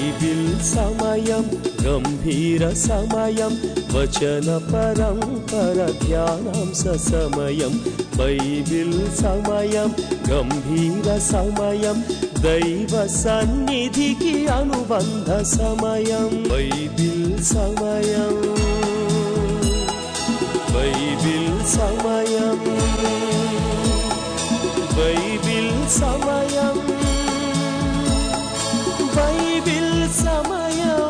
Bible సమయం గంభీర సమయం వచన పరంపర ధ్యానాంశ సమయం బైబిల్ సమయం గంభీర సమయం దైవ సన్నిధికి అనుబంధ సమయం బైబిల్ సమయం బైబిల్ సమయం బైబిల్ సమయం బైబిల్ సమయం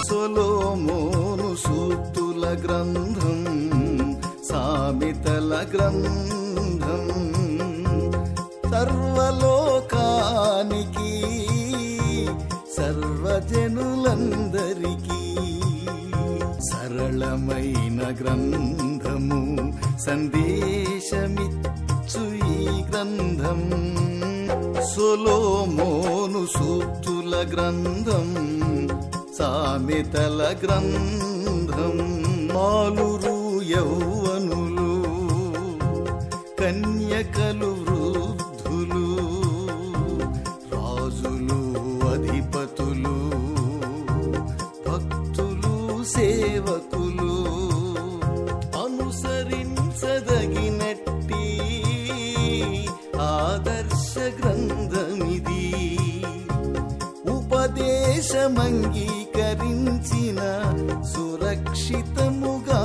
సొలొమోను సూక్తుల గ్రంథం సామెతల గ్రంథం సర్వలోకానికి సర్వజనులందరికీ సరళమైన గ్రంథము సందేశమిచ్చు ఈ గ్రంథం సొలొమోను సూక్తుల గ్రంథం సామెతల గ్రంథం బాలురు యౌవనులు కన్యకలు వృద్ధులు రాజులు అధిపతులు భక్తులు సేవకులు అనుసరించదగినట్టి ఆదర్శ గ్రంథమిది ఉపదేశమంగీకరించిన సురక్షితముగా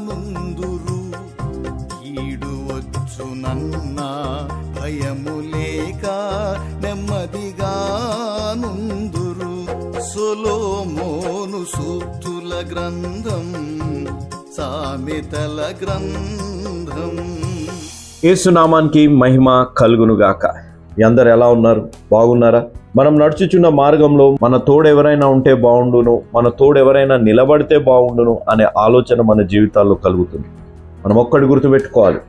నుందురు కీడు వచ్చునన్న భయము లేక నెమ్మదిగా నుందురు సొలొమోను సూక్తుల గ్రంథం సామెతల గ్రంథం. యేసునామానికి మహిమ కలుగునుగాక. అందరు ఎలా ఉన్నారు? బాగున్నారా? మనం నడుచుచున్న మార్గంలో మన తోడు ఎవరైనా ఉంటే బాగుండును, మన తోడు ఎవరైనా నిలబడితే బాగుండును అనే ఆలోచన మన జీవితాల్లో కలుగుతుంది. మనం ఒక్కటి గుర్తుపెట్టుకోవాలి,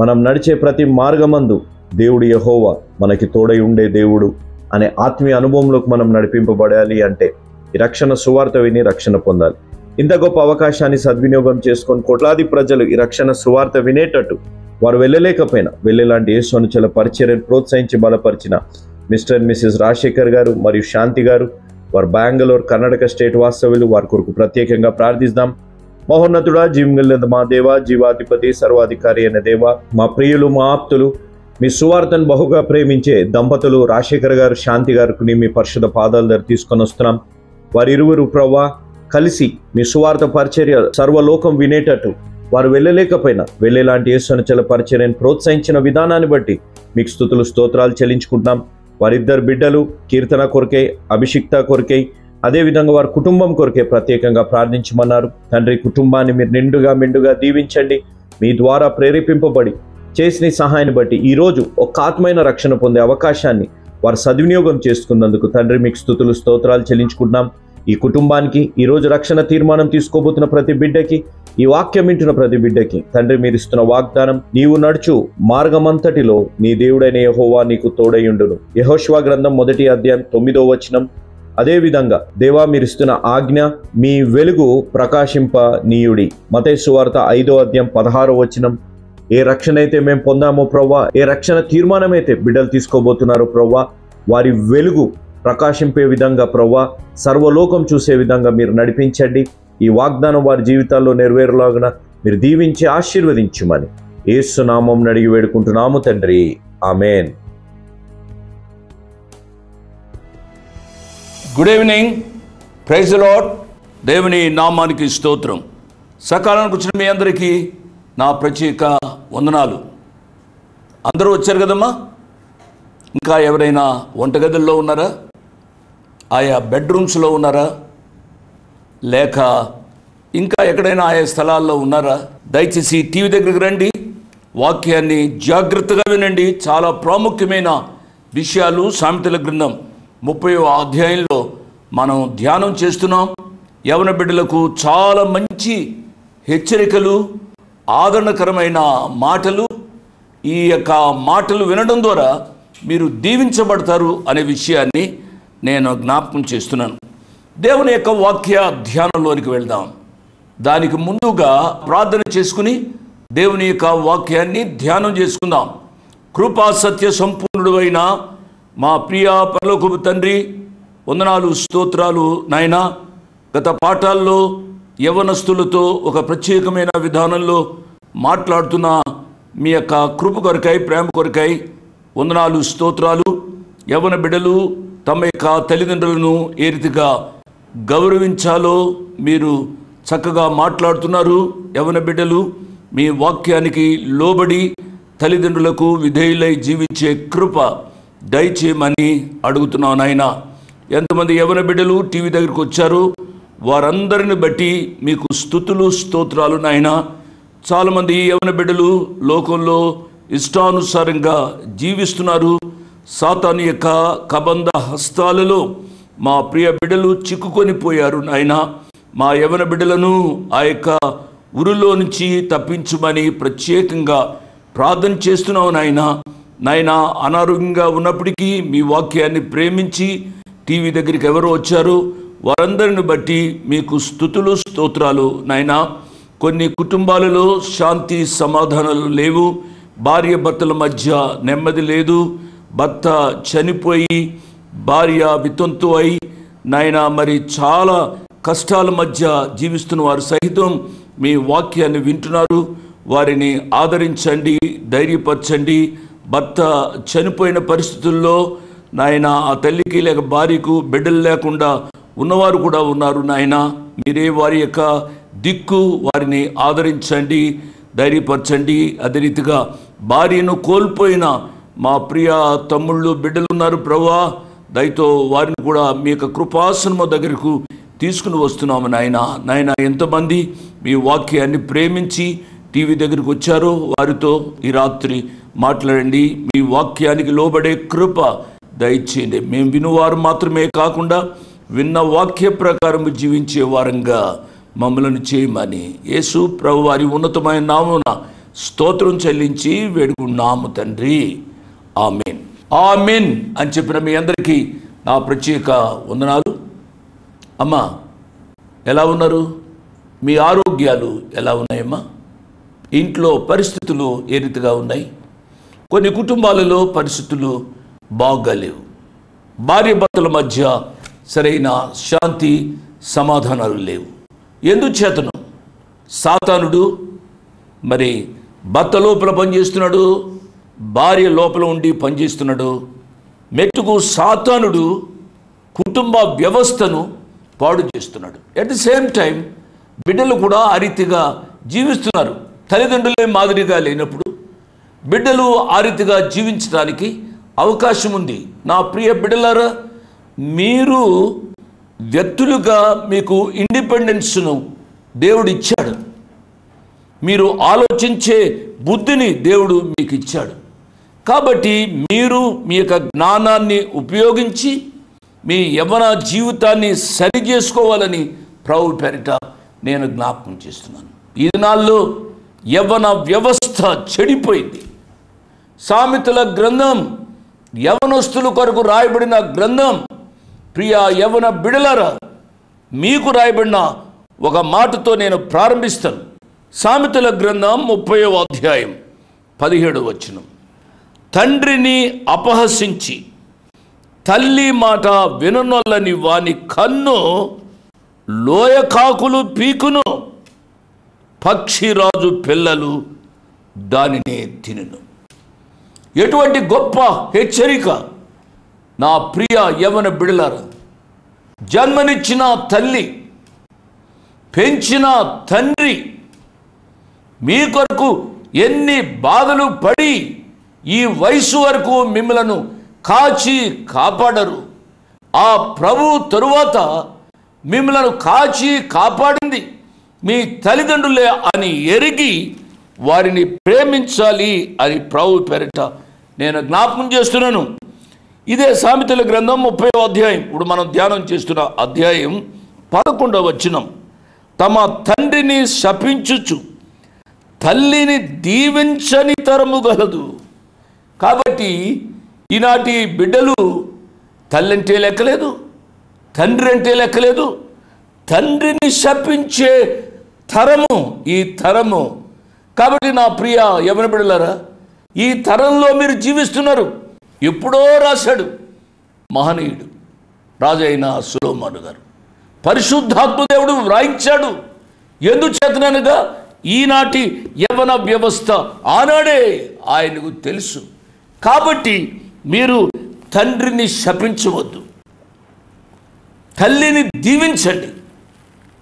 మనం నడిచే ప్రతి మార్గమందు దేవుడు యెహోవా మనకి తోడై ఉండే దేవుడు అనే ఆత్మీయ అనుభవంలోకి మనం నడిపింపబడాలి అంటే ఈ రక్షణ సువార్త విని రక్షణ పొందాలి. ఇంత గొప్ప అవకాశాన్ని సద్వినియోగం చేసుకొని కోట్లాది ప్రజలు ఈ రక్షణ సువార్త వినేటట్టు వారు వెళ్ళలేకపోయినా వెళ్ళేలాంటి యేసు అనుచరుల పరిచర్యను ప్రోత్సహించి బలపరిచిన మిస్టర్ అండ్ మిసెస్ రాజశేఖర్ గారు మరియు శాంతి గారు, వారు బెంగళూరు కర్ణాటక స్టేట్ వాస్తవ్యులు, వారి కొరకు ప్రత్యేకంగా ప్రార్థిస్తాం. మహోన్నతుడా, జీవంగల మా దేవ, జీవాధిపతి సర్వాధికారి అయిన దేవ, మా ప్రియులు, మా ఆప్తులు, మీ సువార్తను బహుగా ప్రేమించే దంపతులు రాజశేఖర్ గారు, శాంతి గారికి మీ పరిశుద్ధ పాదాల దగ్గర తీసుకొని వస్తున్నాం. వారి ఇరువురు ప్రవ్వా కలిసి మీ సువార్త పరిచర్య సర్వలోకం వినేటట్టు వారు వెళ్ళలేకపోయినా వెళ్ళేలాంటి యేసు అనుచరుల పరిచర్యను ప్రోత్సహించిన విధానాన్ని బట్టి మీకు స్తుతులు స్తోత్రాలు చెల్లించుకుంటున్నాం. వారిద్దరు బిడ్డలు కీర్తన కొరకై, అభిషిక్త కొరకై, అదేవిధంగా వారి కుటుంబం కొరకే ప్రత్యేకంగా ప్రార్థించమన్నారు. తండ్రి, కుటుంబాన్ని మీరు మెండుగా దీవించండి. మీ ద్వారా ప్రేరేపింపబడి చేసిన సహాయాన్ని బట్టి ఈరోజు ఒక ఆత్మైన రక్షణ పొందే అవకాశాన్ని వారు సద్వినియోగం చేసుకున్నందుకు తండ్రి మీకు స్తుతులు స్తోత్రాలు చెల్లించుకుంటున్నాం. ఈ కుటుంబానికి, ఈరోజు రక్షణ తీర్మానం తీసుకోబోతున్న ప్రతి బిడ్డకి, ఈ వాక్యం వింటున్న ప్రతి బిడ్డకి తండ్రి మీరు ఇస్తున్న వాగ్దానం, నీవు నడుచు మార్గమంతటిలో నీ దేవుడైన యెహోవా నీకు తోడైయుండును. యెహోషువ గ్రంథం 1వ అధ్యాయం 9వ వచనం. అదేవిధంగా దేవా మీరిస్తున్న ఆజ్ఞ, మీ వెలుగు ప్రకాశింప నీయుడి. మత్తయి సువార్త 5వ అధ్యాయం 16వ వచనం. ఏ రక్షణ అయితే మేము పొందామో ప్రవ్వా, ఏ రక్షణ తీర్మానం అయితే బిడ్డలు తీసుకోబోతున్నారో ప్రవ్వా, వారి వెలుగు ప్రకాశింపే విధంగా ప్రవ్వా, సర్వలోకం చూసే విధంగా మీరు నడిపించండి. ఈ వాగ్దానం వారి జీవితాల్లో నెరవేరులాగున మీరు దీవించి ఆశీర్వదించుమని యేసు నామం అడిగి వేడుకుంటున్నాము తండ్రి, amen. Good evening, praise the lord. దేవుని నామానికి స్తోత్రం. సకాలానికి వచ్చిన మీ అందరికీ నా ప్రత్యేక వందనాలు. అందరూ వచ్చారు కదమ్మా? ఇంకా ఎవరైనా వంటగదుల్లో ఉన్నారా? ఆయా బెడ్రూమ్స్లో ఉన్నారా? లేక ఇంకా ఎక్కడైనా ఆయా స్థలాల్లో ఉన్నారా? దయచేసి టీవీ దగ్గరికి రండి, వాక్యాన్ని జాగ్రత్తగా వినండి. చాలా ప్రాముఖ్యమైన విషయాలు సామెతల గ్రంథం 30వ అధ్యాయంలో మనం ధ్యానం చేస్తున్నాం. యవన బిడ్డలకు చాలా మంచి హెచ్చరికలు, ఆదరణకరమైన మాటలు, ఈ యొక్క మాటలు వినడం ద్వారా మీరు దీవించబడతారు అనే విషయాన్ని నేను జ్ఞాపకం చేస్తున్నాను. దేవుని యొక్క వాక్య ధ్యానంలోనికి వెళ్దాం. దానికి ముందుగా ప్రార్థన చేసుకుని దేవుని యొక్క వాక్యాన్ని ధ్యానం చేసుకుందాం. కృపా సత్య సంపూర్ణుడు అయిన మా ప్రియ పరలోకపు తండ్రి, వందనాలు, స్తోత్రాలు నాయనా. గత పాఠాల్లో యవనస్తులతో ఒక ప్రత్యేకమైన విధానంలో మాట్లాడుతున్న మీ యొక్క కృప కొరకై, ప్రేమ కొరకై వందనాలు, స్తోత్రాలు. యవన బిడ్డలు తమ యొక్క తల్లిదండ్రులను ఏ రీతిగా గౌరవించాలో మీరు చక్కగా మాట్లాడుతున్నారు. యవన బిడ్డలు మీ వాక్యానికి లోబడి తల్లిదండ్రులకు విధేయులై జీవించే కృప దయచేయమని అడుగుతున్నాను నాయనా. ఎంతమంది యవన బిడ్డలు టీవీ దగ్గరికి వచ్చారు, వారందరిని బట్టి మీకు స్తుతులు, స్తోత్రాలు నాయనా. చాలామంది యవన బిడ్డలు లోకంలో ఇష్టానుసారంగా జీవిస్తున్నారు. సాతాను యొక్క కబంధ హస్తాలలో మా ప్రియ బిడ్డలు చిక్కుకొని పోయారు నాయనా. మా యవన బిడ్డలను ఆ యొక్క ఉరిలో నుంచి తప్పించమని ప్రత్యేకంగా ప్రార్థన చేస్తున్నావు నాయనా. నాయనా, అనారోగ్యంగా ఉన్నప్పటికీ మీ వాక్యాన్ని ప్రేమించి టీవీ దగ్గరికి ఎవరు వచ్చారో వారందరిని బట్టి మీకు స్తుతులు, స్తోత్రాలు నాయనా. కొన్ని కుటుంబాలలో శాంతి సమాధానాలు లేవు, భార్య భర్తల మధ్య నెమ్మది లేదు, భర్త చనిపోయి భార్య వితంతు అయి నాయనా మరి చాలా కష్టాల మధ్య జీవిస్తున్న వారు సహితం మీ వాక్యాన్ని వింటున్నారు. వారిని ఆదరించండి, ధైర్యపరచండి. భర్త చనిపోయిన పరిస్థితుల్లో నాయన ఆ తల్లికి లేక భార్యకు బిడ్డలు లేకుండా ఉన్నవారు కూడా ఉన్నారు నాయన. మీరే వారి యొక్క దిక్కు, వారిని ఆదరించండి, ధైర్యపరచండి. అదే రీతిగా భార్యను కోల్పోయిన మా ప్రియ తమ్ముళ్ళు బిడ్డలు ఉన్నారు ప్రభువా, దయతో వారిని కూడా మీ యొక్క కృపాసనము దగ్గరకు తీసుకుని వస్తున్నాము నాయన. నాయన, ఎంతమంది మీ వాక్యాన్ని ప్రేమించి టీవీ దగ్గరికి వచ్చారో వారితో ఈ రాత్రి మాట్లాడండి. మీ వాక్యానికి లోబడే కృప దయచేయండి. మేము వినువారు మాత్రమే కాకుండా విన్న వాక్య ప్రకారం జీవించే వారంగా మమ్మల్ని చేయమని యేసు ప్రభు వారి ఉన్నతమైన నామమున స్తోత్రం చెల్లించి వేడుకున్నాము తండ్రి. ఆమెన్, ఆమెన్ అని చెప్పిన మీ అందరికీ నా ప్రత్యేక వందనాలు. అమ్మా, ఎలా ఉన్నారు? మీ ఆరోగ్యాలు ఎలా ఉన్నాయమ్మా? ఇంట్లో పరిస్థితులు ఏ రీతిగా ఉన్నాయి? కొన్ని కుటుంబాలలో పరిస్థితులు బాగలేవు. భార్య భర్తల మధ్య సరైన శాంతి సమాధానాలు లేవు. ఎందుచేతను? సాతానుడు మరి భర్త లోపల పనిచేస్తున్నాడు, భార్య లోపల ఉండి పనిచేస్తున్నాడు. మెట్టుకు సాతానుడు కుటుంబ వ్యవస్థను పాడు చేస్తున్నాడు. ఎట్ ది సేమ్ టైం బిడ్డలు కూడా ఆ రీతిగా జీవిస్తున్నారు. తల్లిదండ్రులే మాదిరిగా లేనప్పుడు బిడ్డలు ఆ రీతిగా జీవించడానికి అవకాశం ఉంది. నా ప్రియ బిడ్డలారా, మీరు వ్యక్తులుగా మీకు ఇండిపెండెన్స్ను దేవుడు ఇచ్చాడు. మీరు ఆలోచించే బుద్ధిని దేవుడు మీకు ఇచ్చాడు. కాబట్టి మీరు మీ యొక్క జ్ఞానాన్ని ఉపయోగించి మీ యవ్వన జీవితాన్ని సరి చేసుకోవాలని ప్రభు పేరిట నేను జ్ఞాపకం చేస్తున్నాను. ఈ దినాల్లో యవ్వన వ్యవస్థ చెడిపోయింది. సామెతల గ్రంథం యవనస్తుల కొరకు రాయబడిన గ్రంథం. ప్రియ యవన బిడలారా, మీకు రాయబడిన ఒక మాటతో నేను ప్రారంభిస్తాను. సామెతల గ్రంథం 30వ అధ్యాయం 17వ వచనం. తండ్రిని అపహసించి తల్లి మాట విననొల్లని వాని కన్ను లోయకాకులు పీకును, పక్షిరాజు పిల్లలు దానిని తినును. ఎటువంటి గొప్ప హెచ్చరిక నా ప్రియ యవన బిడలారా. జన్మనిచ్చిన తల్లి, పెంచిన తండ్రి మీ కొరకు ఎన్ని బాధలు పడి ఈ వయసు వరకు మిమ్మలను కాచి కాపాడరు. ఆ ప్రభు తరువాత మిమ్మలను కాచి కాపాడింది మీ తల్లిదండ్రులే అని ఎరిగి వారిని ప్రేమించాలి అని ప్రభు పేరిట నేను జ్ఞాపకం చేస్తున్నాను. ఇదే సామెతల గ్రంథం 30వ అధ్యాయం. ఇప్పుడు మనం ధ్యానం చేస్తున్న అధ్యాయం 11వ వచనం. తమ తండ్రిని శపించుచు తల్లిని దీవించని తరము గలదు. కాబట్టి ఈనాటి బిడ్డలు తల్లి అంటే లెక్కలేదు, తండ్రి అంటే లెక్కలేదు. తండ్రిని శపించే తరము ఈ తరము. కాబట్టి నా ప్రియ యవన బిడ్డలారా, ఈ తరంలో మీరు జీవిస్తున్నారు. ఎప్పుడో రాశాడు మహనీయుడు రాజు అయిన సొలొమోను గారు. పరిశుద్ధాత్మ దేవుడు వ్రాయించాడు. ఎందుచేతనగా ఈనాటి యవ్వన వ్యవస్థ ఆనాడే ఆయనకు తెలుసు. కాబట్టి మీరు తండ్రిని శపించవద్దు, తల్లిని దీవించండి.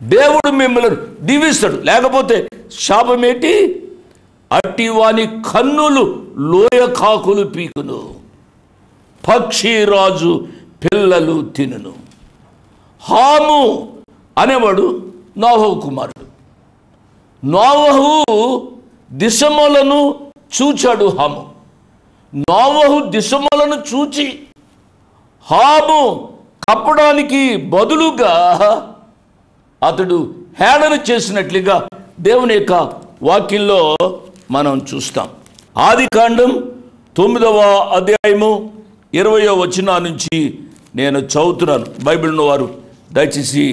దేవుడు మిమ్మల్ని దీవిస్తాడు. లేకపోతే శాపమేంటి? అట్టివాని కన్నులు లోయ కాకులు పీకును, పక్షిరాజు పిల్లలు తినును. హాము అనేవాడు నోవహు కుమారుడు. నోవహు దిశములను చూచాడు. హాము నోవహు దిశములను చూచి హాము కప్పడానికి బదులుగా అతడు హేళన చేసినట్లుగా దేవుని యొక్క వాక్యంలో మనం చూస్తాం. ఆదికాండం 9వ అధ్యాయము 20వ వచనం నుంచి నేను చదువుతున్నాను. బైబిల్ ఉన్నవారు దయచేసి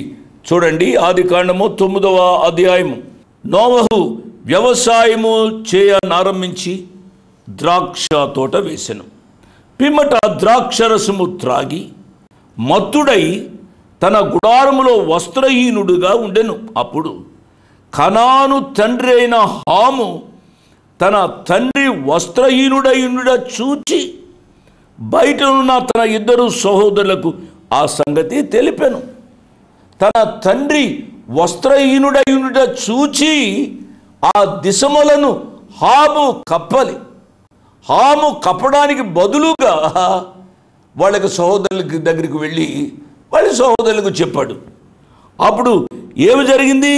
చూడండి. ఆదికాండము 9వ అధ్యాయము. నోవహు వ్యవసాయము చేయనారంభించి ద్రాక్ష తోట వేసెను. పిమ్మట ద్రాక్షరసము త్రాగి మత్తుడై తన గుడారములో వస్త్రహీనుడుగా ఉండెను. అప్పుడు కనాను తండ్రి అయిన హాము తన తండ్రి వస్త్రహీనుడై ఉండుట చూచి బయట ఉన్న తన ఇద్దరు సహోదరులకు ఆ సంగతి తెలిపెను. తన తండ్రి వస్త్రహీనుడై ఉండుట చూచి ఆ దిశములను హాము కప్పాలి. హాము కప్పడానికి బదులుగా వాళ్ళకి సహోదరులకి దగ్గరికి వెళ్ళి వాళ్ళ సహోదరులకు చెప్పాడు. అప్పుడు ఏమి జరిగింది?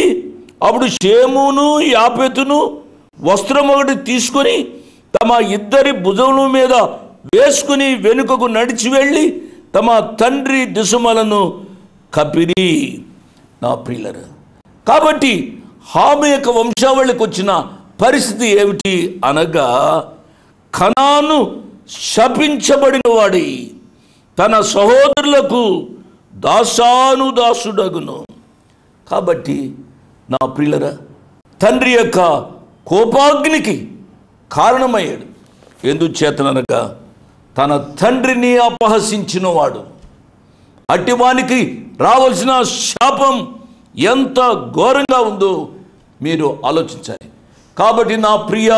అప్పుడు షేమును యాపెతును వస్త్రం ఒకటి తీసుకొని తమ ఇద్దరి భుజముల మీద వేసుకుని వెనుకకు నడిచి వెళ్ళి తమ తండ్రి దిశములను కపిరి. నా ప్రియులరా, కాబట్టి హాము యొక్క వంశావళికి వచ్చిన పరిస్థితి ఏమిటి అనగా, కనాను శపించబడిన వాడి తన సహోదరులకు దాసుడగును. కాబట్టి నా ప్రియులరా, తండ్రి యొక్క కోపాగ్నికి కారణమయ్యాడు. ఎందుచేతనగా తన తండ్రిని అపహసించిన వాడు. అట్టివానికి రావాల్సిన శాపం ఎంత ఘోరంగా ఉందో మీరు ఆలోచించాలి. కాబట్టి నా ప్రియ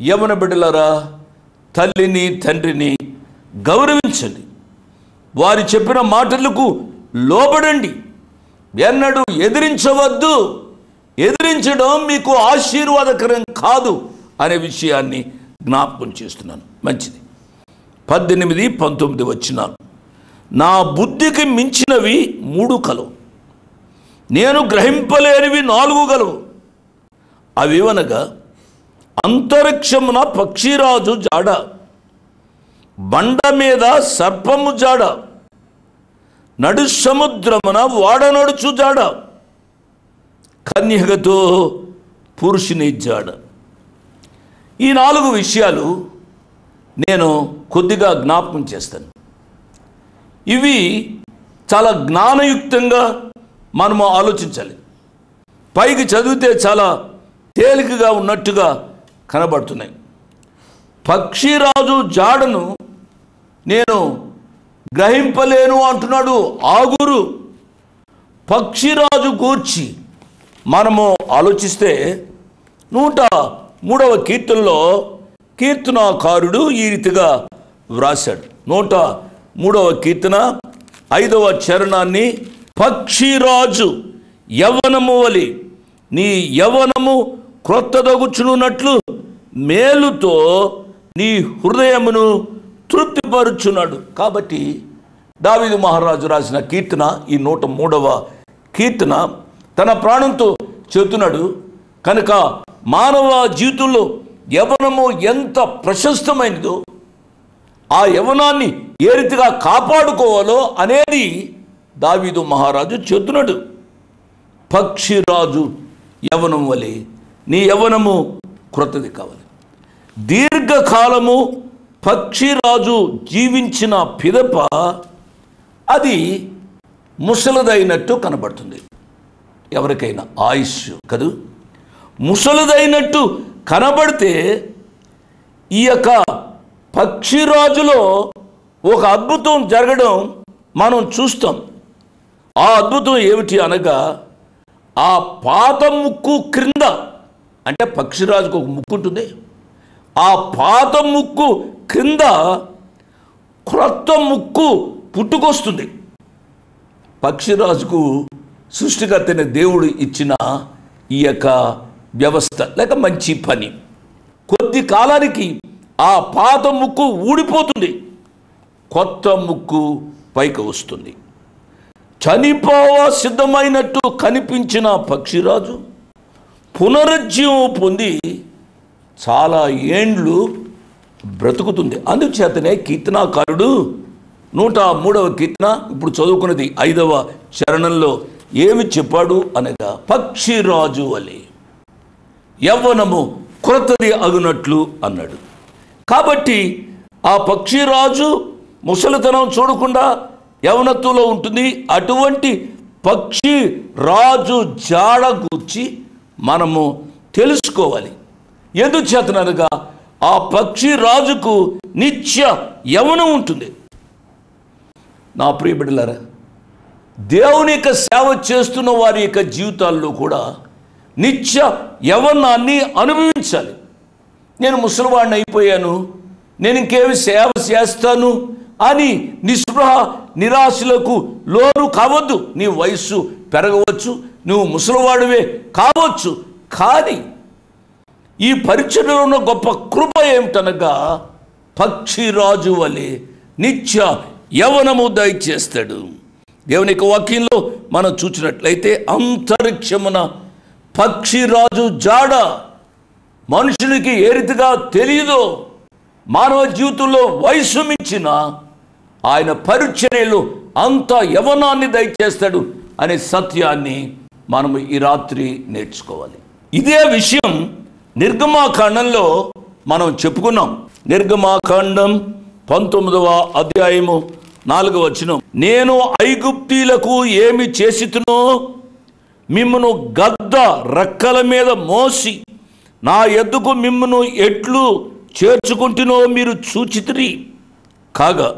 యవ్వన బిడ్డలారా, తల్లిని తండ్రిని గౌరవించండి. వారి చెప్పిన మాటలకు లోబడండి. ఎన్నడూ ఎదిరించవద్దు. ఎదిరించడం మీకు ఆశీర్వాదకరం కాదు అనే విషయాన్ని జ్ఞాపకం చేస్తున్నాను. మంచిది. 18, 19 వచనాలు. నా బుద్ధికి మించినవి 3 కలవు, నేను గ్రహింపలేనివి 4 గలవు. అవివనగా అంతరిక్షమున పక్షిరాజు జాడ, బండ మీద సర్పము జాడ, నడు సముద్రమున వాడనడుచు జాడ, కన్యకతో పురుషుని జాడ. ఈ 4 విషయాలు నేను కొద్దిగా జ్ఞాపకం చేస్తాను. ఇవి చాలా జ్ఞానయుక్తంగా మనము ఆలోచించాలి. పైకి చదివితే చాలా తేలికగా ఉన్నట్టుగా కనబడుతున్నాయి. పక్షిరాజు జాడను నేను గ్రహింపలేను అంటున్నాడు ఆగురు. పక్షిరాజు గూర్చి మనము ఆలోచిస్తే 103వ కీర్తనలో కీర్తనాకారుడు ఈ రీతిగా వ్రాశాడు. 103వ కీర్తన 5వ చరణాన్ని, పక్షిరాజు యవ్వనము వలె నీ యవ్వనము క్రొత్తదగుచున్నట్లు మేలుతో నీ హృదయమును తృప్తిపరుచున్నాడు. కాబట్టి దావీదు మహారాజు రాసిన కీర్తన, ఈ 103వ కీర్తన తన ప్రాణంతో చెబుతున్నాడు. కనుక మానవ జీవితంలో యవ్వనము ఎంత ప్రశస్తమైనదో, ఆ యవ్వనాన్ని ఏ రీతిగా కాపాడుకోవాలో అనేది దావీదు మహారాజు చెబుతున్నాడు. పక్షిరాజు యవ్వనం వలె నీ యవ్వనము క్రొత్తది కావాలి. దీర్ఘకాలము పక్షిరాజు జీవించిన పిదప అది ముసలదైనట్టు కనబడుతుంది. ఎవరికైనా ఆయుష్ కదూ, ముసలదైనట్టు కనబడితే ఈ యొక్క పక్షిరాజులో ఒక అద్భుతం జరగడం మనం చూస్తాం. ఆ అద్భుతం ఏమిటి అనగా, ఆ పాత ముక్కు క్రింద, అంటే పక్షిరాజుకు ఒక ముక్కు ఉంటుంది, ఆ పాత ముక్కు క్రింద క్రొత్త ముక్కు పుట్టుకొస్తుంది. పక్షిరాజుకు సృష్టికర్తైన దేవుడు ఇచ్చిన ఈ యొక్క వ్యవస్థ లేక మంచి పని. కొద్ది కాలానికి ఆ పాత ముక్కు ఊడిపోతుంది, కొత్త ముక్కు పైకి వస్తుంది. చనిపోవ సిద్ధమైనట్టు కనిపించిన పక్షిరాజు పునరుజ్జీవం పొంది చాలా ఏండ్లు బ్రతుకుతుంది. అందుచేతనే కీర్తనాకారుడు 103వ కీర్తన ఇప్పుడు చదువుకున్నది 5వ చరణంలో ఏమి చెప్పాడు అనగా, పక్షిరాజు వలె యవ్వనము క్రొత్తది అగునట్లు అన్నాడు. కాబట్టి ఆ పక్షిరాజు ముసలితనం చూడకుండా యవనత్వంలో ఉంటుంది. అటువంటి పక్షి రాజు జాడ గూర్చి మనము తెలుసుకోవాలి. ఎందుచేతనగా ఆ పక్షి రాజుకు నిత్య యవనం ఉంటుంది. నా ప్రియ బిడ్డలారా, దేవుని యొక్క సేవ చేస్తున్న వారి యొక్క జీవితాల్లో కూడా నిత్య యవనాన్ని అనుభవించాలి. నేను ముసలివాడిని అయిపోయాను, నేను ఇంకేమి సేవ చేస్తాను అని నిస్పృహ నిరాశలకు లోను కావద్దు. నీ వయస్సు పెరగవచ్చు, నువ్వు ముసలివాడివే కావచ్చు, కానీ ఈ పరిచర్యలో ఉన్న గొప్ప కృప ఏమిటనగా, పక్షిరాజు వలె నిత్య యవనము దయచేస్తాడు. దేవుని యొక్క వాక్యంలో మనం చూసినట్లయితే, అంతరిక్షమున పక్షిరాజు జాడ మనుషునికి ఏ రీతిగా తెలియదో, మానవ జీవితంలో వయసు మించిన ఆయన పరిచర్యలు అంత యవనాన్ని దయచేస్తాడు అనే సత్యాన్ని మనము ఈ రాత్రి నేర్చుకోవాలి. ఇదే విషయం నిర్గమాకాండంలో మనం చెప్పుకున్నాం. నిర్గమాకాండం 19వ అధ్యాయము 4వ వచనం, నేను ఐగుప్తీలకు ఏమి చేసితునో మిమ్మును గద్ద రెక్కల మీద మోసి నా ఎద్దుకు మిమ్మును ఎట్లు చేర్చుకుంటునో మీరు చూచితిరి. కాగా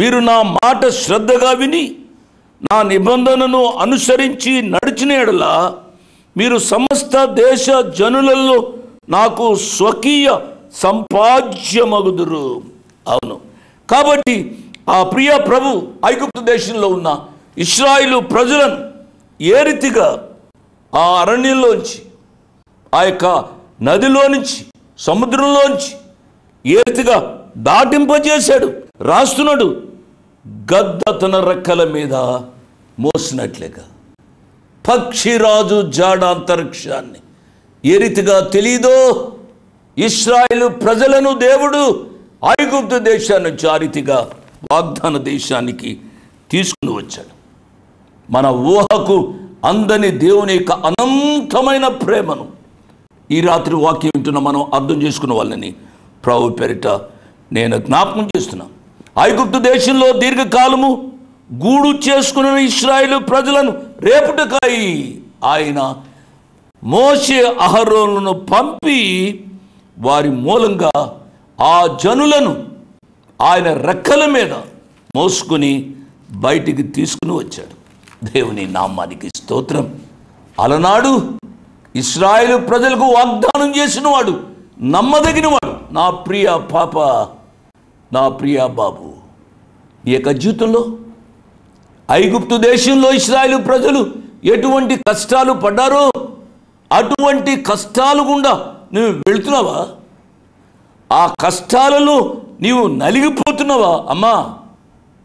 మీరు నా మాట శ్రద్ధగా విని నా నిబంధనను అనుసరించి నడిచిన యెడల మీరు సమస్త దేశ జనులలో నాకు స్వకీయ సంపాద్యమగుదురు. అవును, కాబట్టి ఆ ప్రియ ప్రభు ఐగుప్తు దేశంలో ఉన్న ఇశ్రాయేలు ప్రజలను ఏ రీతిగా ఆ అరణ్యంలోంచి, ఆ యొక్క నదిలో నుంచి, సముద్రంలోంచి ఏ రీతిగా దాటింపజేశాడు రాస్తున్నాడు. గద్ద తన రెక్కల మీద మోసినట్లేగా పక్షిరాజు జాడ అంతరిక్షాన్ని ఏ రీతిగా తెలీదో, ఇశ్రాయేలు ప్రజలను దేవుడు ఐగుప్తు దేశాన్ని నుంచి ఆ రీతిగా వాగ్దాన దేశానికి తీసుకుని వచ్చాడు. మన ఊహకు అందని దేవుని యొక్క అనంతమైన ప్రేమను ఈ రాత్రి వాక్యం వింటున్న మనం అర్థం చేసుకున్న వాళ్ళని ప్రభు పేరిట నేను జ్ఞాపకం చేస్తున్నా. ఐగుప్తు దేశంలో దీర్ఘకాలము గూడు చేసుకున్న ఇశ్రాయేలు ప్రజలను రేపుటకై ఆయన మోషే అహరోనులను పంపి వారి మూలంగా ఆ జనులను ఆయన రెక్కల మీద మోసుకుని బయటికి తీసుకుని వచ్చాడు. దేవుని నామానికి స్తోత్రం. అలనాడు ఇశ్రాయేలు ప్రజలకు వాగ్దానం చేసినవాడు, నమ్మదగినవాడు. నా ప్రియ పాప, నా ప్రియ బాబు, ఈ యొక్క జీవితంలో ఐగుప్తు దేశంలో ఇశ్రాయేలు ప్రజలు ఎటువంటి కష్టాలు పడ్డారో అటువంటి కష్టాలు గుండా నువ్వు వెళుతున్నావా? ఆ కష్టాలలో నీవు నలిగిపోతున్నావా? అమ్మా,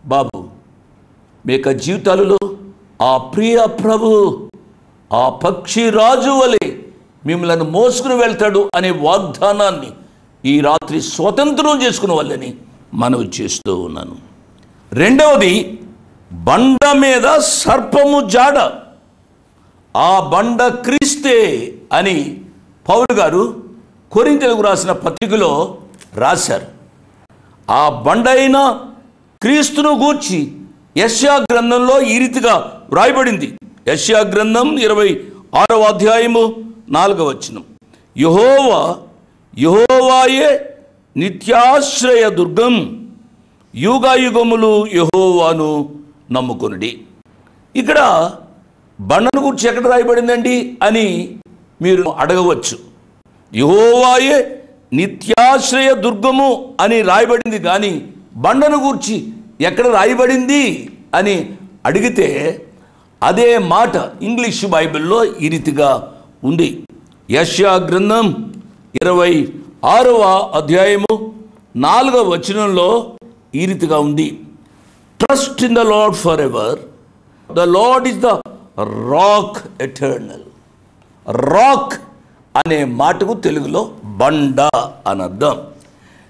బాబు, మీ యొక్క జీవితాలలో ఆ ప్రియ ప్రభు ఆ పక్షి రాజు వలె మిమ్మల్ని మోసుకుని వెళ్తాడు అనే వాగ్దానాన్ని ఈ రాత్రి స్వతంత్రం చేసుకున్న వాళ్ళని మనవి చేస్తూ ఉన్నాను. రెండవది, బండ మీద సర్పము జాడ. ఆ బండ క్రీస్తే అని పౌలు గారు కొరింథీయులకు రాసిన పత్రికలో రాశారు. ఆ బండ అయిన క్రీస్తును గూర్చి యెషయా గ్రంథంలో ఈ రీతిగా వ్రాయబడింది. యెషయా గ్రంథం 26వ అధ్యాయము 4వ వచనం, యెహోవాయే నిత్యాశ్రయ దుర్గం, యుగయుగములు యెహోవాను నమ్ముకొనుడి. ఇక్కడ బండను గురించి ఎక్కడ రాయబడిందండి అని మీరు అడగవచ్చు. యెహోవాయే నిత్యాశ్రయ దుర్గము అని రాయబడింది, కానీ బండను గూర్చి ఎక్కడ రాయబడింది అని అడిగితే అదే మాట ఇంగ్లీష్ బైబిల్లో ఈ రీతిగా ఉంది. యెషయా గ్రంథం 26వ అధ్యాయము 4వ వచనంలో ఈ రీతిగా ఉంది. Trust in the lord for ever, the lord is the rock eternal. Rock అనే మాటకు తెలుగులో బండ అని అర్థం.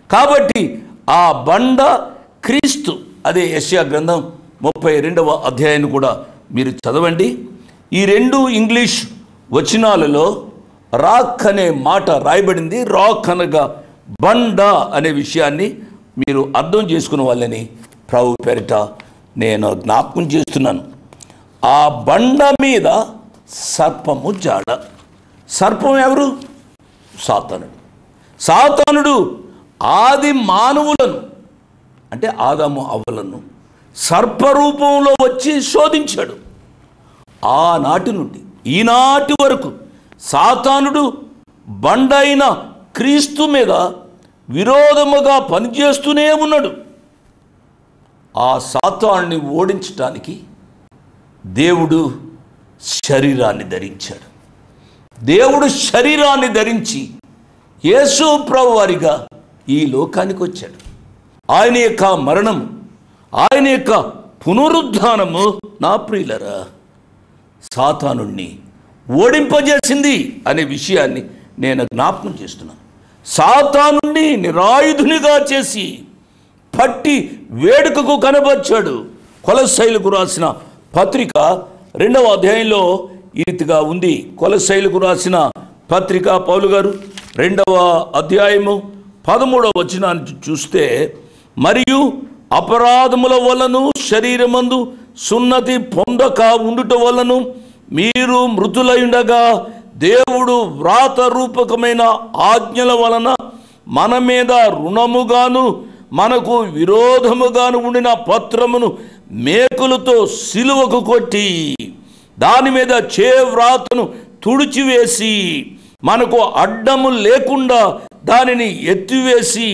కాబట్టి ఆ బండ క్రీస్తు. అదే యెషయా గ్రంథం 32వ అధ్యాయాన్ని కూడా మీరు చదవండి. ఈ రెండు ఇంగ్లీష్ వచనాలలో రాక్ అనే మాట రాయబడింది. రాక్ అనగా బండ అనే విషయాన్ని మీరు అర్థం చేసుకున్న వాళ్ళని ప్రభు పేరిట నేను జ్ఞాపకం చేస్తున్నాను. ఆ బండ మీద సర్పము జాడ. సర్పం ఎవరు? సాతానుడు. సాతానుడు ఆది మానవులను అంటే ఆదాము అవ్వలను సర్పరూపంలో వచ్చి శోధించాడు. ఆనాటి నుండి ఈనాటి వరకు సాతానుడు బండైన క్రీస్తు మీద విరోధముగా పనిచేస్తూనే ఉన్నాడు. ఆ సాతానుని ఓడించడానికి దేవుడు శరీరాన్ని ధరించాడు. దేవుడు శరీరాన్ని ధరించి యేసు ప్రభువారిగా ఈ లోకానికి వచ్చాడు. ఆయన యొక్క మరణము, ఆయన యొక్క పునరుద్ధానము నా ప్రియులరా సాతానుణ్ణి ఓడింపజేసింది అనే విషయాన్ని నేను జ్ఞాపకం చేస్తున్నాను. సాతానుణ్ణి నిరాయుధునిగా చేసి పట్టి వేడుకకు కనబర్చాడు. కొలస్సీయులకు రాసిన పత్రిక 2వ అధ్యాయంలో ఈ రీతిగా ఉంది. కొలస్సీయులకు రాసిన పత్రిక పౌలు గారు 2వ అధ్యాయము 13వ వచనాన్ని చూస్తే, మరియు అపరాధముల వలను శరీరమందు సున్నతి పొందక ఉండుట వలను మీరు మృతులయుండగా దేవుడు వ్రాత రూపకమైన ఆజ్ఞల వలన మన మీద రుణముగాను మనకు విరోధముగాను ఉండిన పత్రమును మేకులతో సిలువకు కొట్టి దాని మీద వ్రాతను తుడిచివేసి మనకు అడ్డము లేకుండా దానిని ఎత్తివేసి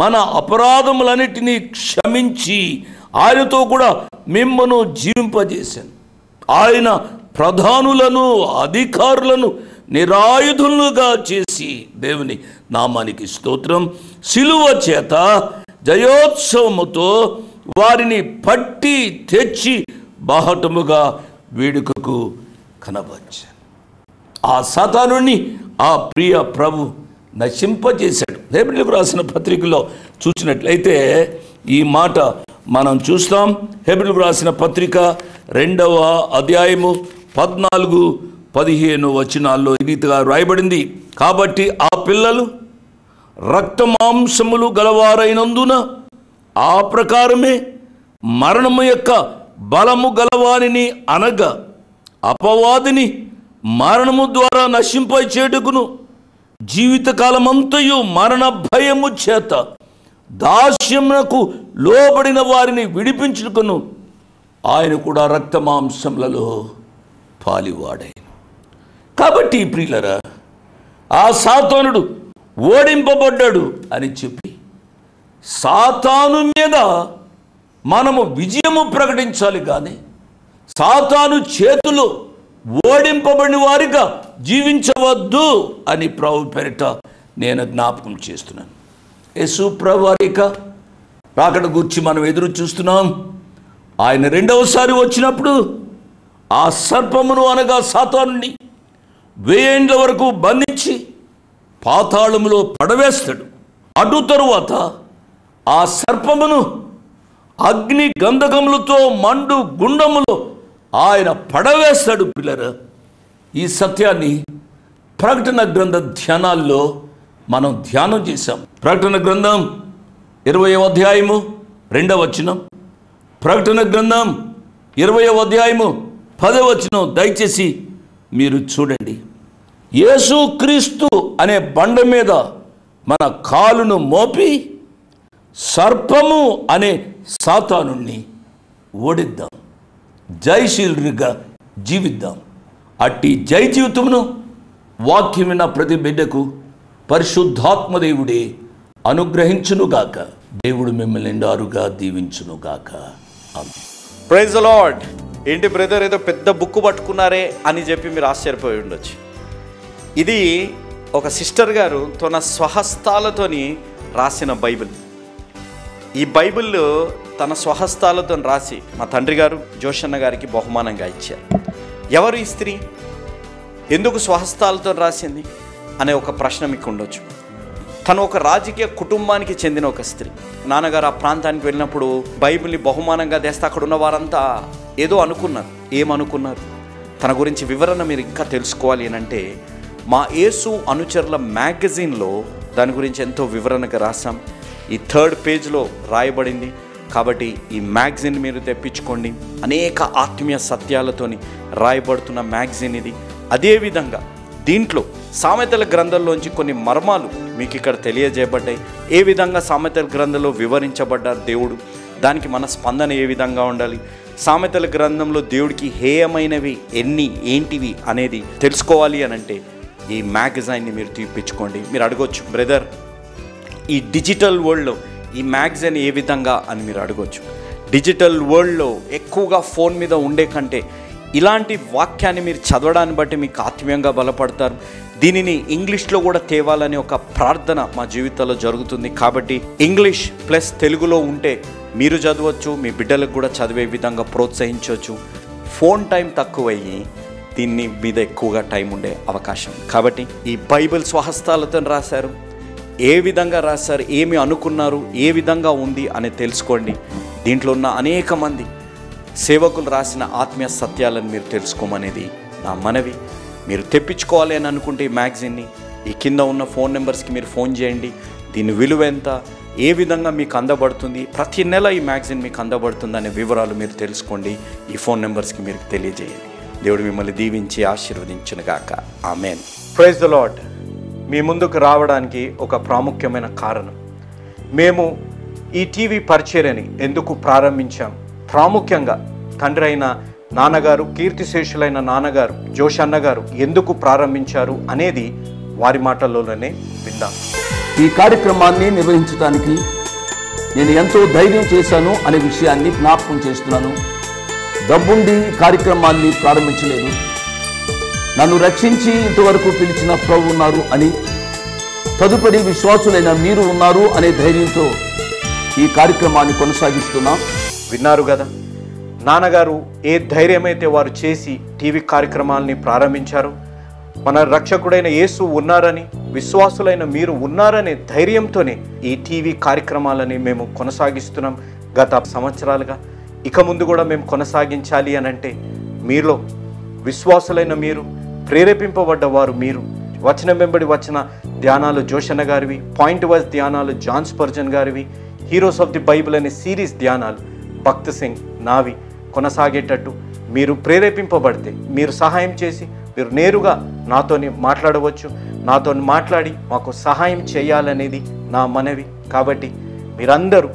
మన అపరాధములన్నిటినీ క్షమించి ఆయనతో కూడా మిమ్మను జీవింపజేశాను. ఆయన ప్రధానులను అధికారులను నిరాయుధులుగా చేసి, దేవుని నామానికి స్తోత్రం, సిలువ చేత జయోత్సవముతో వారిని పట్టి తెచ్చి బాహటముగా వేడుకకు కనబర్చాను. ఆ సాతానుని ఆ ప్రియ ప్రభు నశింపజేశాడు. హెబ్రీయులకు రాసిన పత్రికలో చూసినట్లయితే ఈ మాట మనం చూస్తాం. హెబ్రీయులకు రాసిన పత్రిక 2వ అధ్యాయము 14-15 వచనాల్లో ఈ రీతిగా రాయబడింది. కాబట్టి ఆ పిల్లలు రక్తమాంసములు గలవారైనందున ఆ ప్రకారమే మరణము యొక్క బలము గలవారిని అనగా అపవాదిని మరణము ద్వారా నశింపచేయుటకును జీవితకాలమంతయు మరణ భయము చేత దాస్యమునకు లోబడిన వారిని విడిపించుటకును ఆయన కూడా రక్తమాంసములలో పాలివాడాయను. కాబట్టి ప్రియులరా, ఆ సాతానుడు ఓడింపబడ్డాడు అని చెప్పి సాతాను మీద మనము విజయము ప్రకటించాలి, కానీ సాతాను చేతులు ఓడింపబడిన వారిగా జీవించవద్దు అని ప్రభు పేరిట నేను జ్ఞాపకం చేస్తున్నాను. యేసు ప్రభు వారి యొక్క రాకడ గురించి మనం ఎదురు చూస్తున్నాం. ఆయన రెండవసారి వచ్చినప్పుడు ఆ సర్పమును అనగా సాతానుని 1000 ఏండ్ల వరకు బంధించి పాతాళములో పడవేస్తాడు. అటు తరువాత ఆ సర్పమును అగ్ని గంధకములతో మండు గుండములో ఆయన పడవేస్తాడు. పిల్లరా, ఈ సత్యాన్ని ప్రకటన గ్రంథ ధ్యానాల్లో మనం ధ్యానం చేశాం. ప్రకటన గ్రంథం 20వ అధ్యాయము 2వ వచనం, ప్రకటన గ్రంథం 20వ అధ్యాయము 10వ వచనం దయచేసి మీరు చూడండి. యేసుక్రీస్తు అనే బండ మీద మన కాలును మోపి సర్పము అనే సాతానుణ్ణి ఓడిద్దాం, జయశీలుగా జీవిద్దాం. అట్టి జయ జీవితమును వాక్యం విన్న ప్రతి బిడ్డకు పరిశుద్ధాత్మదేవుడే అనుగ్రహించునుగాక. దేవుడు మిమ్మల్ని నిండారుగా దీవించునుగాక. ఆమేన్. Praise the lord. ఏంటి బ్రదర్, ఏదో పెద్ద బుక్ పట్టుకున్నారే అని చెప్పి మీరు ఆశ్చర్యపోయి ఉండొచ్చు. ఇది ఒక సిస్టర్ గారు తన స్వహస్తాలతోని రాసిన బైబిల్. ఈ బైబిల్ తన స్వహస్తాలతో రాసి మా తండ్రి గారు జోషన్న గారికి బహుమానంగా ఇచ్చారు. ఎవరు ఈ స్త్రీ, ఎందుకు స్వహస్తాలతో రాసింది అనే ఒక ప్రశ్న మీకు ఉండొచ్చు. తను ఒక రాజకీయ కుటుంబానికి చెందిన ఒక స్త్రీ. నాన్నగారు ఆ ప్రాంతానికి వెళ్ళినప్పుడు బైబిల్ని బహుమానంగా తెస్తే అక్కడ ఉన్న వారంతా ఏదో అనుకున్నారు. ఏమనుకున్నారు? తన గురించి వివరణ మీరు ఇంకా తెలుసుకోవాలి అని అంటే మా యేసు అనుచరుల మ్యాగజైన్లో దాని గురించి ఎంతో వివరణగా రాసాం. ఈ 3rd పేజ్లో రాయబడింది. కాబట్టి ఈ మ్యాగజైన్ మీరు తెప్పించుకోండి. అనేక ఆత్మీయ సత్యాలతోని రాయబడుతున్న మ్యాగజైన్ ఇది. అదేవిధంగా దీంట్లో సామెతల గ్రంథంలోంచి కొన్ని మర్మాలు మీకు ఇక్కడ తెలియజేయబడ్డాయి. ఏ విధంగా సామెతల గ్రంథంలో వివరించబడ్డారు దేవుడు, దానికి మన స్పందన ఏ విధంగా ఉండాలి, సామెతల గ్రంథంలో దేవుడికి హేయమైనవి ఎన్ని ఏంటివి అనేది తెలుసుకోవాలి అని అంటే ఈ మ్యాగజైన్ని మీరు తీపించుకోండి. మీరు అడగొచ్చు, బ్రదర్ ఈ డిజిటల్ వరల్డ్లో ఈ మ్యాగజైన్ ఏ విధంగా అని మీరు అడగొచ్చు. డిజిటల్ వరల్డ్లో ఎక్కువగా ఫోన్ మీద ఉండే కంటే ఇలాంటి వాక్యాన్ని మీరు చదవడాన్ని బట్టి మీకు ఆత్మీయంగా బలపడతారు. దీనిని ఇంగ్లీష్లో కూడా తేవాలని ఒక ప్రార్థన మా జీవితంలో జరుగుతుంది. కాబట్టి ఇంగ్లీష్ ప్లస్ తెలుగులో ఉంటే మీరు చదవచ్చు, మీ బిడ్డలకు కూడా చదివే విధంగా ప్రోత్సహించవచ్చు. ఫోన్ టైం తక్కువయ్యి దీన్ని మీద ఎక్కువగా టైం ఉండే అవకాశం. కాబట్టి ఈ బైబిల్ స్వహస్తాలతో రాశారు, ఏ విధంగా రాశారు, ఏమి అనుకున్నారు, ఏ విధంగా ఉంది అని తెలుసుకోండి. దీంట్లో ఉన్న అనేక మంది సేవకులు రాసిన ఆత్మీయ సత్యాలను మీరు తెలుసుకోమనేది నా మనవి. మీరు తెప్పించుకోవాలి అని అనుకుంటే ఈ మ్యాగజైన్ని ఈ కింద ఉన్న ఫోన్ నెంబర్స్కి మీరు ఫోన్ చేయండి. దీని విలువ ఎంత, ఏ విధంగా మీకు అందబడుతుంది, ప్రతి నెల ఈ మ్యాగజైన్ మీకు అందబడుతుంది అనే వివరాలు మీరు తెలుసుకోండి. ఈ ఫోన్ నెంబర్స్కి మీరు తెలియజేయండి. దేవుడు మిమ్మల్ని దీవించి ఆశీర్వదించునుగాక. ఆమేన్. Praise the lord. మీ ముందుకు రావడానికి ఒక ప్రాముఖ్యమైన కారణం, మేము ఈ టీవీ పరిచర్యని ఎందుకు ప్రారంభించాం, ప్రాముఖ్యంగా తండ్రి అయిన నాన్నగారు, కీర్తిశేషులైన నాన్నగారు జోషన్న గారు ఎందుకు ప్రారంభించారు అనేది వారి మాటల్లోనే విందాం. ఈ కార్యక్రమాన్ని నిర్వహించడానికి నేను ఎంతో ధైర్యం చేశాను అనే విషయాన్ని జ్ఞాపకం చేస్తున్నాను. డబ్బుండి కార్యక్రమాన్ని ప్రారంభించలేదు. నన్ను రక్షించి ఇంతవరకు పిలిచిన ప్రభు ఉన్నారు అని, తదుపరి విశ్వాసులైన మీరు ఉన్నారు అనే ధైర్యంతో ఈ కార్యక్రమాన్ని కొనసాగిస్తున్నాం. విన్నారు కదా, నాన్నగారు ఏ ధైర్యమైతే వారు చేసి టీవీ కార్యక్రమాలని ప్రారంభించారు. మన రక్షకుడైన యేసు ఉన్నారని, విశ్వాసులైన మీరు ఉన్నారనే ధైర్యంతోనే ఈ టీవీ కార్యక్రమాలని మేము కొనసాగిస్తున్నాం గత సంవత్సరాలుగా. ఇక ముందు కూడా మేము కొనసాగించాలి అని అంటే మీలో విశ్వాసులైన మీరు, ప్రేరేపింపబడ్డవారు మీరు, వచనం వెంబడి వచ్చిన ధ్యానాలు జోషన్న గారివి, పాయింట్ వైజ్ ధ్యానాలు జాన్ స్పర్జన్ గారివి, హీరోస్ ఆఫ్ ది బైబిల్ అనే సిరీస్ ధ్యానాలు భక్త్ సింగ్ నావి కొనసాగేటట్టు మీరు ప్రేరేపింపబడితే, మీరు సహాయం చేసి మీరు నేరుగా నాతోని మాట్లాడవచ్చు. నాతో మాట్లాడి మాకు సహాయం చేయాలనేది నా మనవి. కాబట్టి మీరందరూ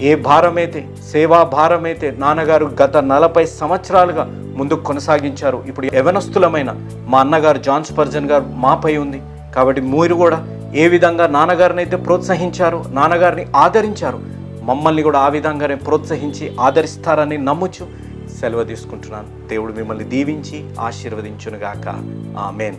ఏ భారమైతే, సేవా భారమైతే నాన్నగారు గత 40 సంవత్సరాలుగా ముందుకు కొనసాగించారు, ఇప్పుడు యవనస్తులమైన మా అన్నగారు జాన్ స్పర్జన్ గారు మాపై ఉంది. కాబట్టి మీరు కూడా ఏ విధంగా నాన్నగారిని అయితే ప్రోత్సహించారు, నాన్నగారిని ఆదరించారు, మమ్మల్ని కూడా ఆ విధంగానే ప్రోత్సహించి ఆదరిస్తారని నమ్ముచు సెలవు తీసుకుంటున్నాను. దేవుడు మిమ్మల్ని దీవించి ఆశీర్వదించునుగాక. ఆమేన్.